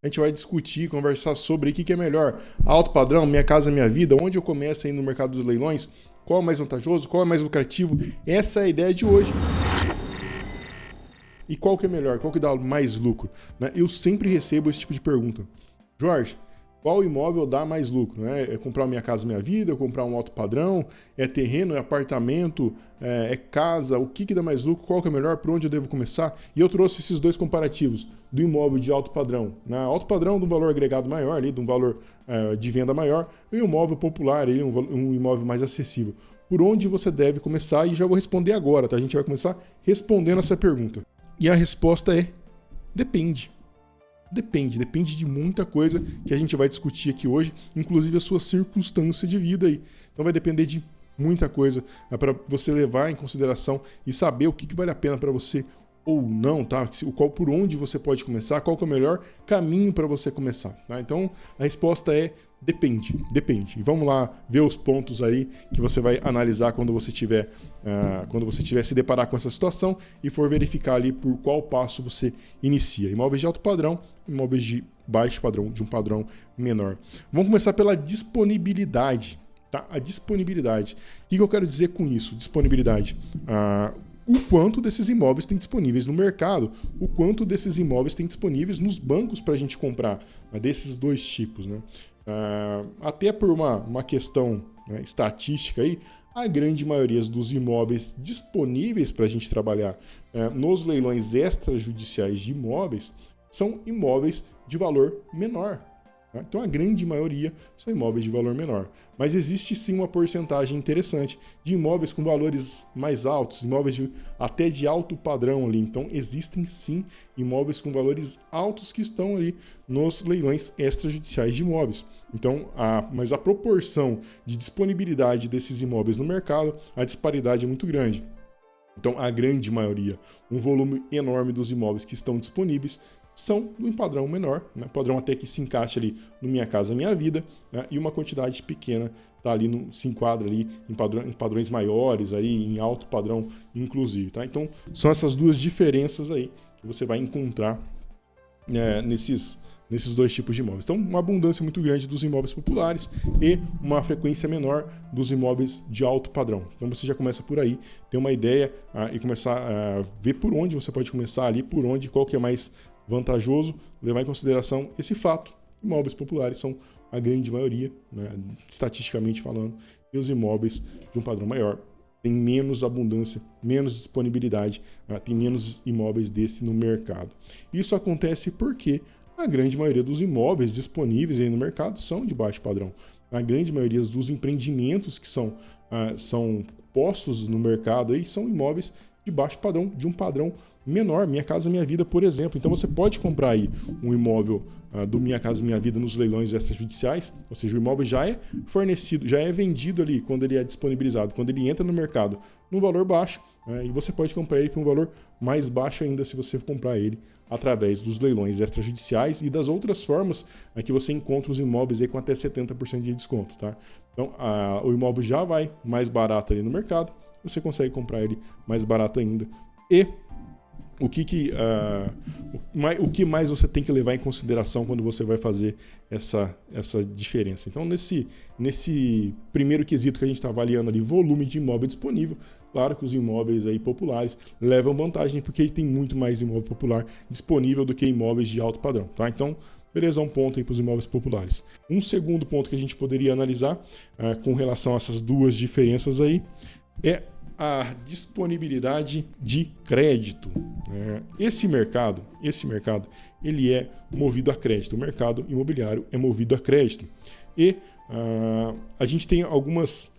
A gente vai discutir, conversar sobre o que é melhor. Alto padrão, Minha Casa Minha Vida, onde eu começo aí no mercado dos leilões, qual é mais vantajoso, qual é mais lucrativo. Essa é a ideia de hoje. E qual que é melhor, qual que dá mais lucro? Né? Eu sempre recebo esse tipo de pergunta. Jorge, qual imóvel dá mais lucro? Né? É comprar Minha Casa Minha Vida, é comprar um alto padrão, é terreno, é apartamento, é casa, o que dá mais lucro, qual que é melhor, por onde eu devo começar? E eu trouxe esses dois comparativos do imóvel de alto padrão. Né? Alto padrão de um valor agregado maior, ali, de um valor de venda maior, e um imóvel popular, ali, um imóvel mais acessível. Por onde você deve começar? E já vou responder agora, tá? A gente vai começar respondendo essa pergunta. E a resposta é: depende. Depende de muita coisa que a gente vai discutir aqui hoje, inclusive a sua circunstância de vida aí. Então vai depender de muita coisa para você levar em consideração e saber o que vale a pena para você ou não, tá? Por onde você pode começar, qual que é o melhor caminho para você começar, tá? Então a resposta é depende. E vamos lá ver os pontos aí que você vai analisar quando você tiver se deparar com essa situação e for verificar ali por qual passo você inicia. Imóveis de alto padrão, imóveis de baixo padrão, de um padrão menor. Vamos começar pela disponibilidade, tá? A disponibilidade. O que eu quero dizer com isso? Disponibilidade. O quanto desses imóveis tem disponíveis no mercado, o quanto desses imóveis tem disponíveis nos bancos para a gente comprar, desses dois tipos, né? Até por uma questão, né, estatística aí, a grande maioria dos imóveis disponíveis para a gente trabalhar nos leilões extrajudiciais de imóveis são imóveis de valor menor. Então a grande maioria são imóveis de valor menor. Mas existe sim uma porcentagem interessante de imóveis com valores mais altos, imóveis até de alto padrão ali. Então existem sim imóveis com valores altos que estão ali nos leilões extrajudiciais de imóveis. Então, mas a proporção de disponibilidade desses imóveis no mercado, a disparidade é muito grande. Então a grande maioria, um volume enorme dos imóveis que estão disponíveis são em padrão menor, né? Padrão até que se encaixa ali no Minha Casa Minha Vida, né? E uma quantidade pequena tá ali se enquadra ali em padrões maiores, aí, em alto padrão inclusive. Tá? Então são essas duas diferenças aí que você vai encontrar nesses dois tipos de imóveis. Então, uma abundância muito grande dos imóveis populares e uma frequência menor dos imóveis de alto padrão. Então, você já começa por aí, ter uma ideia e começar a ver por onde você pode começar ali, qual que é mais vantajoso, levar em consideração esse fato. Imóveis populares são a grande maioria, né, estatisticamente falando, e os imóveis de um padrão maior tem menos abundância, menos disponibilidade, tem menos imóveis desse no mercado. Isso acontece porque a grande maioria dos imóveis disponíveis aí no mercado são de baixo padrão. A grande maioria dos empreendimentos que são postos no mercado aí são imóveis de baixo padrão, de um padrão menor, Minha Casa Minha Vida, por exemplo. Então você pode comprar aí um imóvel do Minha Casa Minha Vida nos leilões extrajudiciais, ou seja, o imóvel já é fornecido, já é vendido ali quando ele é disponibilizado, quando ele entra no mercado num valor baixo, e você pode comprar ele por um valor mais baixo ainda se você comprar ele através dos leilões extrajudiciais e das outras formas que você encontra os imóveis aí com até 70% de desconto, tá? Então, o imóvel já vai mais barato ali no mercado, você consegue comprar ele mais barato ainda. E o que mais você tem que levar em consideração quando você vai fazer essa diferença? Então, nesse primeiro quesito que a gente está avaliando ali, volume de imóvel disponível, claro que os imóveis aí populares levam vantagem porque tem muito mais imóvel popular disponível do que imóveis de alto padrão, tá? Então, beleza, um ponto aí para os imóveis populares. Um segundo ponto que a gente poderia analisar com relação a essas duas diferenças aí é a disponibilidade de crédito. Esse mercado, ele é movido a crédito. O mercado imobiliário é movido a crédito. E a gente tem algumas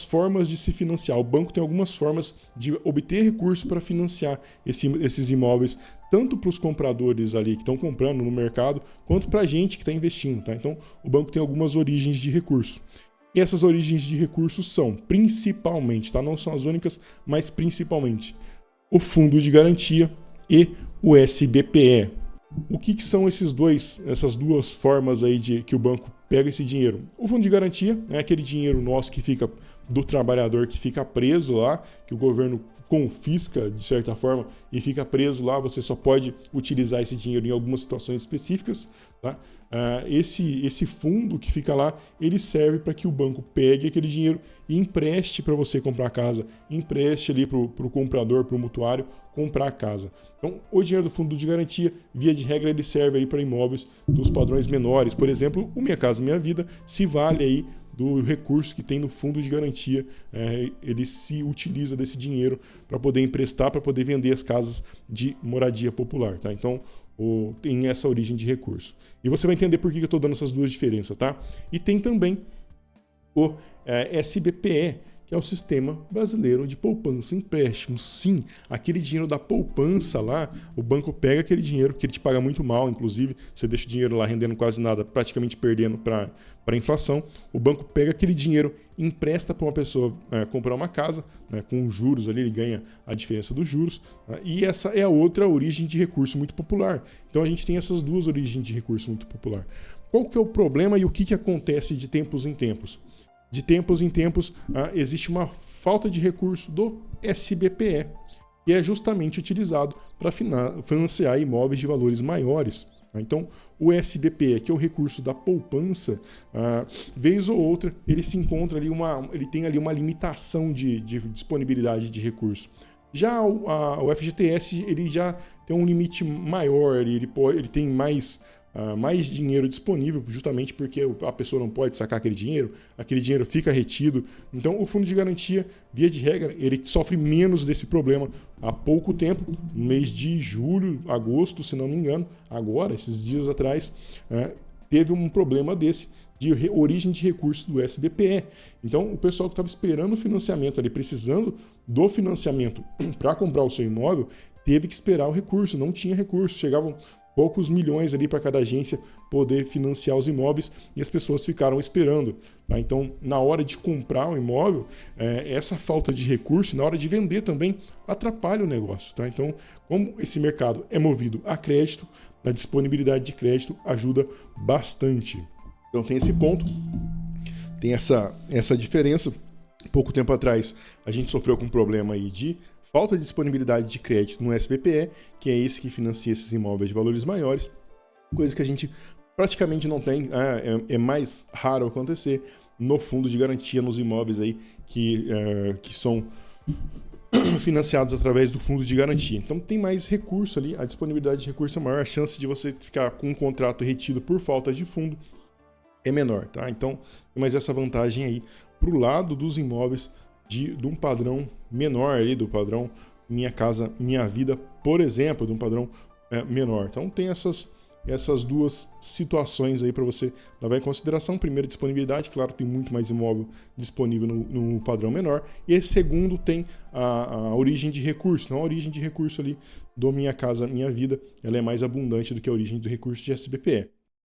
formas de se financiar. O banco tem algumas formas de obter recursos para financiar esses imóveis, tanto para os compradores ali que estão comprando no mercado, quanto para a gente que está investindo. Tá? Então, o banco tem algumas origens de recurso. E essas origens de recursos são, principalmente, tá? Não são as únicas, mas principalmente, o Fundo de Garantia e o SBPE. O que são essas duas formas aí que o banco pega esse dinheiro? O Fundo de Garantia é aquele dinheiro nosso que fica do trabalhador que fica preso lá, que o governo confisca, de certa forma, e fica preso lá, você só pode utilizar esse dinheiro em algumas situações específicas, tá? Esse fundo que fica lá, ele serve para que o banco pegue aquele dinheiro e empreste para você comprar a casa, empreste ali para o comprador, para o mutuário comprar a casa. Então, o dinheiro do fundo de garantia, via de regra, ele serve aí para imóveis dos padrões menores. Por exemplo, o Minha Casa Minha Vida se vale aí do recurso que tem no fundo de garantia, ele se utiliza desse dinheiro para poder emprestar, para poder vender as casas de moradia popular, tá? Então, tem essa origem de recurso. E você vai entender por que eu estou dando essas duas diferenças, tá? E tem também o SBPE, que é o Sistema Brasileiro de Poupança e Empréstimos. Sim, aquele dinheiro da poupança lá, o banco pega aquele dinheiro que ele te paga muito mal, inclusive, você deixa o dinheiro lá rendendo quase nada, praticamente perdendo para a inflação. O banco pega aquele dinheiro, empresta para uma pessoa comprar uma casa, né, com juros ali, ele ganha a diferença dos juros, né, e essa é a outra origem de recurso muito popular. Então a gente tem essas duas origens de recurso muito popular. Qual que é o problema e o que acontece de tempos em tempos? De tempos em tempos, existe uma falta de recurso do SBPE, que é justamente utilizado para financiar imóveis de valores maiores. Então, o SBPE, que é o recurso da poupança, vez ou outra, ele se encontra ali ele tem ali uma limitação de disponibilidade de recurso. Já o FGTS, ele já tem um limite maior, ele tem mais dinheiro disponível, justamente porque a pessoa não pode sacar aquele dinheiro fica retido. Então, o fundo de garantia, via de regra, ele sofre menos desse problema há pouco tempo, no mês de julho, agosto, se não me engano, agora, esses dias atrás, teve um problema desse, de origem de recurso do SBPE. Então, o pessoal que estava esperando o financiamento ali, precisando do financiamento para comprar o seu imóvel, teve que esperar o recurso, não tinha recurso, chegavam poucos milhões ali para cada agência poder financiar os imóveis e as pessoas ficaram esperando. Tá? Então, na hora de comprar o imóvel, essa falta de recurso, na hora de vender também, atrapalha o negócio. Tá? Então, como esse mercado é movido a crédito, a disponibilidade de crédito ajuda bastante. Então, tem esse ponto, tem essa diferença. Pouco tempo atrás, a gente sofreu com um problema aí de falta de disponibilidade de crédito no SBPE, que é esse que financia esses imóveis de valores maiores, coisa que a gente praticamente não tem, é mais raro acontecer no fundo de garantia nos imóveis aí que são financiados através do fundo de garantia. Então tem mais recurso ali, a disponibilidade de recurso é maior, a chance de você ficar com um contrato retido por falta de fundo é menor, tá? Então tem mais essa vantagem aí para o lado dos imóveis de um padrão menor ali, do padrão Minha Casa Minha Vida, por exemplo, de um padrão menor. Então tem essas duas situações aí para você levar em consideração. Primeiro, disponibilidade, claro, tem muito mais imóvel disponível no padrão menor. E segundo, tem a origem de recurso. Então, a origem de recurso ali do Minha Casa Minha Vida, ela é mais abundante do que a origem do recurso de SBPE.